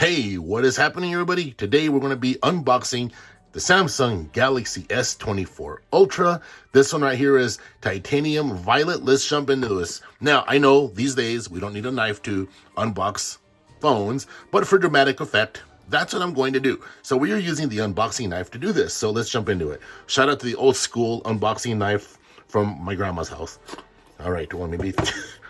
Hey, what is happening, everybody? Today we're going to be unboxing the Samsung Galaxy S24 Ultra. This one right here is titanium violet. Let's jump into this. Now, I know these days we don't need a knife to unbox phones, but for dramatic effect, that's what I'm going to do. So we are using the unboxing knife to do this. So let's jump into it. Shout out to the old school unboxing knife from my grandma's house. All right, well, maybe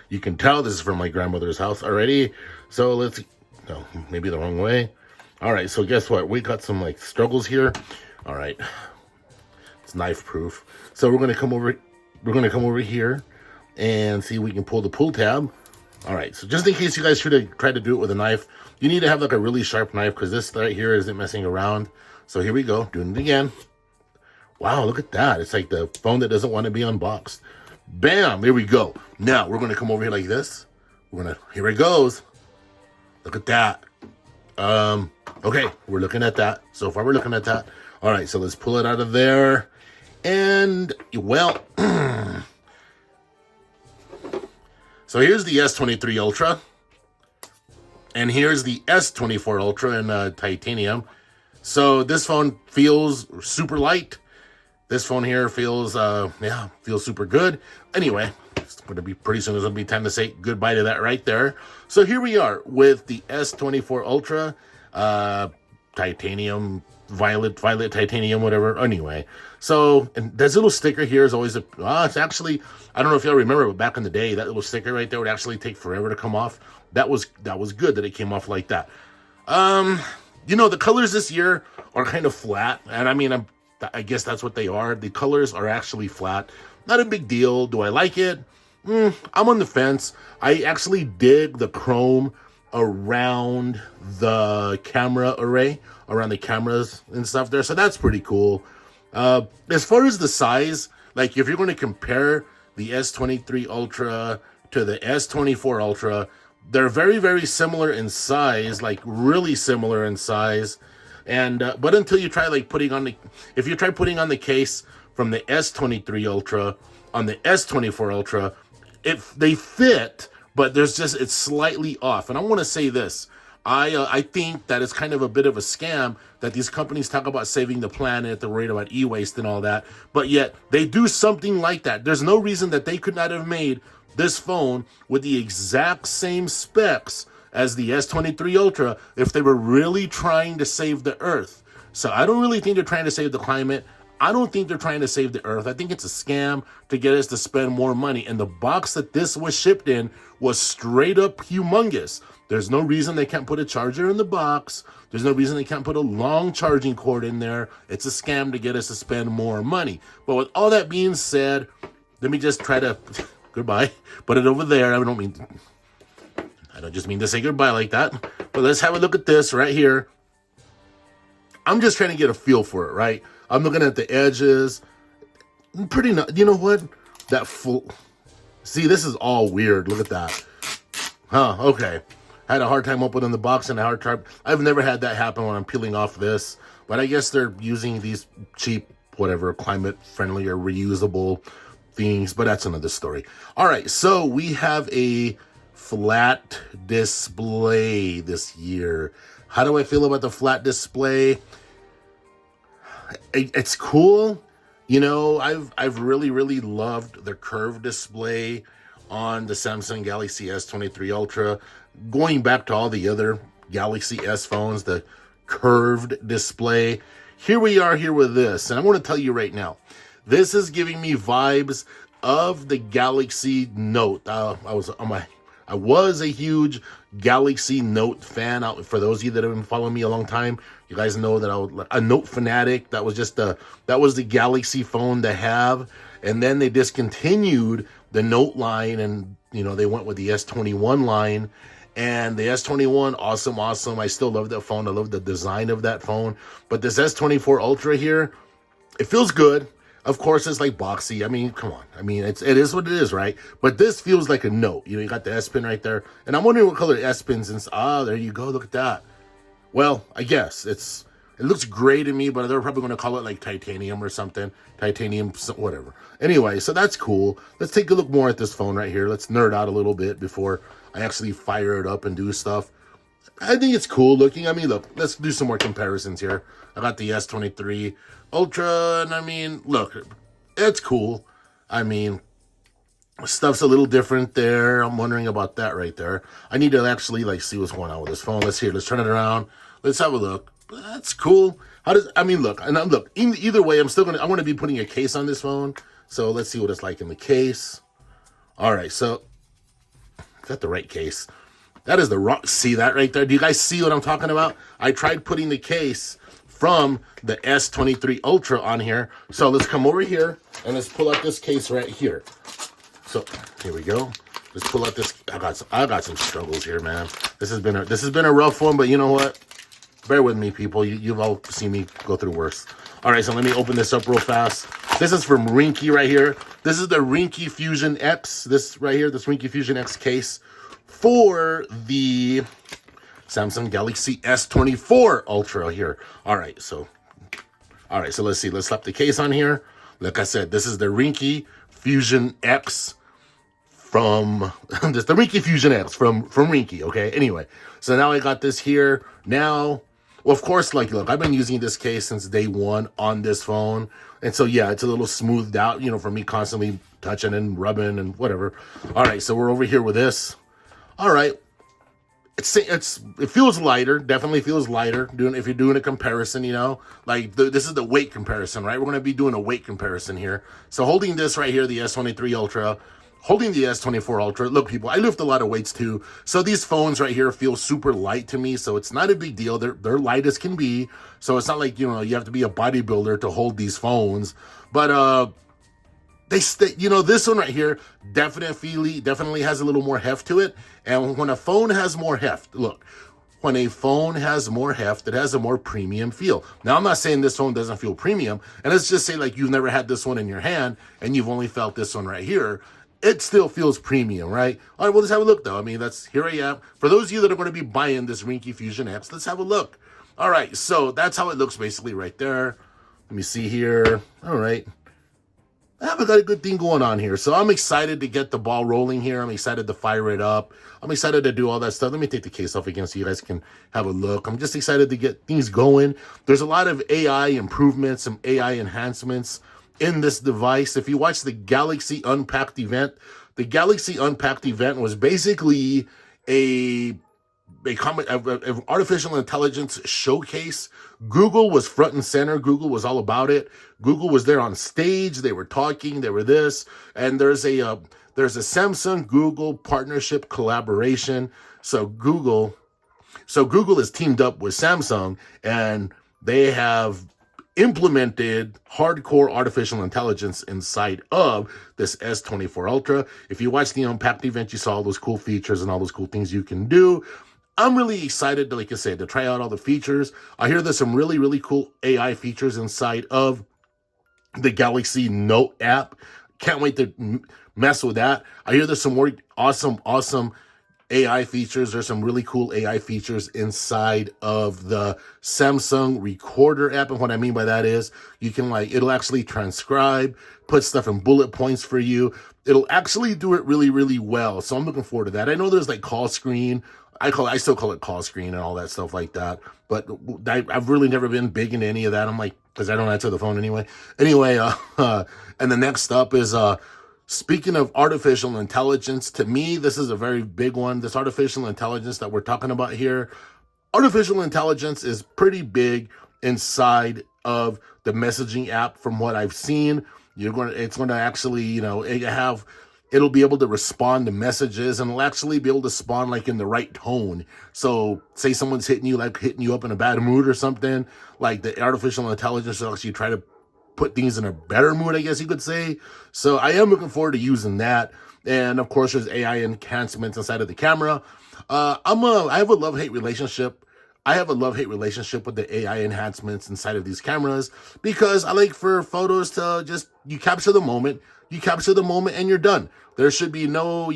you can tell this is from my grandmother's house already. So let's... No, maybe the wrong way. All right, so guess what? We got some like struggles here. All right, it's knife proof. So we're gonna come over. We're gonna come over here and see if we can pull the pull tab. All right, so just in case you guys should have tried to do it with a knife, you need to have like a really sharp knife because this right here isn't messing around. So here we go, doing it again. Wow, look at that! It's like the phone that doesn't want to be unboxed. Bam! Here we go. Now we're gonna come over here like this. Here it goes. Look at that. Okay, we're looking at that. So far, we're looking at that. All right, so let's pull it out of there. And, well, so here's the S23 Ultra. And here's the S24 Ultra in titanium. So this phone feels super light. This phone here feels, feels super good. Anyway, it's going to be pretty soon. It's going to be time to say goodbye to that right there. So here we are with the S24 Ultra, titanium, violet titanium, whatever. Anyway, so and this little sticker here is always it's actually, I don't know if y'all remember, but back in the day, that little sticker right there would actually take forever to come off. That was good that it came off like that. You know, the colors this year are kind of flat, and I mean, I guess that's what they are. The colors are actually flat. Not a big deal. Do I like it? I'm on the fence. I actually dig the chrome around the camera array, around the cameras and stuff there. So that's pretty cool. As far as the size, like if you're going to compare the S23 Ultra to the S24 Ultra, they're very, very similar in size, like really similar in size. And but until you try like if you try putting on the case from the S23 Ultra on the S24 Ultra, they fit, but it's slightly off. And I want to say this. I think that it's kind of a bit of a scam that these companies talk about saving the planet, they're worried about e-waste and all that, but yet they do something like that. There's no reason that they could not have made this phone with the exact same specs as the S23 Ultra if they were really trying to save the Earth. So I don't really think they're trying to save the climate. I don't think they're trying to save the Earth. I think it's a scam to get us to spend more money. And the box that this was shipped in was straight up humongous. There's no reason they can't put a charger in the box. There's no reason they can't put a long charging cord in there. It's a scam to get us to spend more money. But with all that being said, let me just try to, goodbye, put it over there. I don't just mean to say goodbye like that. But let's have a look at this right here. I'm just trying to get a feel for it, right? I'm looking at the edges. Pretty nice. You know what? See, this is all weird. Look at that. Huh, okay. I had a hard time opening the box and I've never had that happen when I'm peeling off this. But I guess they're using these cheap, whatever, climate-friendly or reusable things. But that's another story. All right, so we have a flat display this year. How do I feel about the flat display? It's cool. You know, I've really, really loved the curved display on the Samsung Galaxy S23 Ultra. Going back to all the other Galaxy S phones, the curved display. Here we are here with this. And I want to tell you right now, this is giving me vibes of the Galaxy Note. I was a huge Galaxy Note fan. For those of you that have been following me a long time, you guys know that I was a Note fanatic. That was the Galaxy phone to have. And then they discontinued the Note line, and you know they went with the S21 line. And the S21, awesome. I still love that phone. I love the design of that phone. But this S24 Ultra here, it feels good. Of course, it's like boxy. I mean, come on. I mean, it is what it is, right? But this feels like a Note. You know, you got the S Pen right there. And I'm wondering what color the S Pen's is. There you go. Look at that. Well, I guess it looks gray to me, but they're probably going to call it like titanium or something. Titanium, whatever. Anyway, so that's cool. Let's take a look more at this phone right here. Let's nerd out a little bit before I actually fire it up and do stuff. I think it's cool looking. I mean, look, let's do some more comparisons here. I got the S23 Ultra, and I mean, look, it's cool. I mean, stuff's a little different there. I'm wondering about that right there. I need to actually like see what's going on with this phone. Let's turn it around. Let's have a look. That's cool. I mean, look, and look, either way, I want to be putting a case on this phone. So let's see what it's like in the case. All right, so is that the right case? That is the wrong. See that right there? Do you guys see what I'm talking about? I tried putting the case from the S23 Ultra on here. So let's come over here and let's pull out this case right here. So here we go. Let's pull out this. I got some struggles here, man. This has been a rough one, but you know what? Bear with me, people. You've all seen me go through worse. All right, so let me open this up real fast. This is from Rinky right here. This is the Rinky Fusion X. This right here, this Rinky Fusion X case for the Samsung Galaxy S24 Ultra here. All right, so let's see. Let's slap the case on here. Like I said, this is the Rinky Fusion X from just the Rinky Fusion X from Rinky. Okay. Anyway, so now I got this here. Now, well, of course, like, look, I've been using this case since day one on this phone, and so yeah, it's a little smoothed out, you know, for me constantly touching and rubbing and whatever. All right, so we're over here with this. All right, it feels lighter. Definitely feels lighter. If you're doing a comparison, you know, like this is the weight comparison, right? We're gonna be doing a weight comparison here. So holding this right here, the S23 Ultra, holding the S24 Ultra. Look, people, I lift a lot of weights too. So these phones right here feel super light to me. So it's not a big deal. They're light as can be. So it's not like, you know, you have to be a bodybuilder to hold these phones. But you know, this one right here definitely has a little more heft to it. And when a phone has more heft, look, when a phone has more heft, it has a more premium feel. Now, I'm not saying this phone doesn't feel premium. And let's just say like you've never had this one in your hand and you've only felt this one right here. It still feels premium, right? All right, well, let's have a look, though. I mean, here I am. For those of you that are going to be buying this Rinky Fusion X, let's have a look. All right, so that's how it looks basically right there. Let me see here. All right. I haven't got a good thing going on here. So I'm excited to get the ball rolling here. I'm excited to fire it up. I'm excited to do all that stuff. Let me take the case off again so you guys can have a look. I'm just excited to get things going. There's a lot of AI improvements, some AI enhancements in this device. If you watch the Galaxy Unpacked event, the Galaxy Unpacked event was basically a artificial intelligence showcase. Google was front and center. Google was all about it. Google was there on stage. They were talking. They were this. And there's a Samsung Google partnership collaboration. So Google has teamed up with Samsung, and they have implemented hardcore artificial intelligence inside of this S24 Ultra. If you watch the Unpacked event, you saw all those cool features and all those cool things you can do. I'm really excited, like I said, to try out all the features. I hear there's some really, really cool AI features inside of the Galaxy Note app. Can't wait to mess with that. I hear there's some more awesome AI features. There's some really cool AI features inside of the Samsung Recorder app. And what I mean by that is you can it'll actually transcribe, put stuff in bullet points for you. It'll actually do it really, really well. So I'm looking forward to that. I know there's like call screen. I still call it call screen and all that stuff like that. But I've really never been big into any of that. I'm like, because I don't answer the phone anyway. Anyway, and the next up is, speaking of artificial intelligence, to me, this is a very big one. This artificial intelligence that we're talking about here, artificial intelligence is pretty big inside of the messaging app from what I've seen. It's going to actually, you know, it'll be able to respond to messages, and it'll actually be able to respond like in the right tone. So say someone's hitting you up in a bad mood or something, like the artificial intelligence will actually try to put things in a better mood, I guess you could say. So I am looking forward to using that. And of course, there's AI enhancements inside of the camera. I have a love-hate relationship. I have a love-hate relationship with the AI enhancements inside of these cameras, because I like for photos to you capture the moment and you're done. There should be no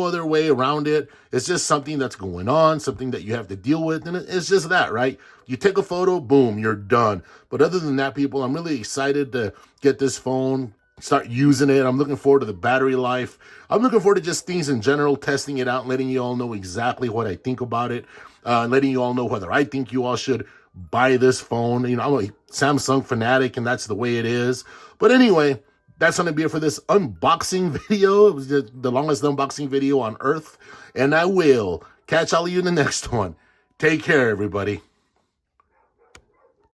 other way around it. It's just something that's going on, something that you have to deal with. And it's just that, right? You take a photo, boom, you're done. But other than that, people, I'm really excited to get this phone, start using it. I'm looking forward to the battery life. I'm looking forward to just things in general, testing it out, and letting you all know exactly what I think about it. letting you all know whether I think you all should buy this phone. You know, I'm a Samsung fanatic, and that's the way it is. But anyway, that's going to be it for this unboxing video. It was the longest unboxing video on earth. And I will catch all of you in the next one. Take care, everybody.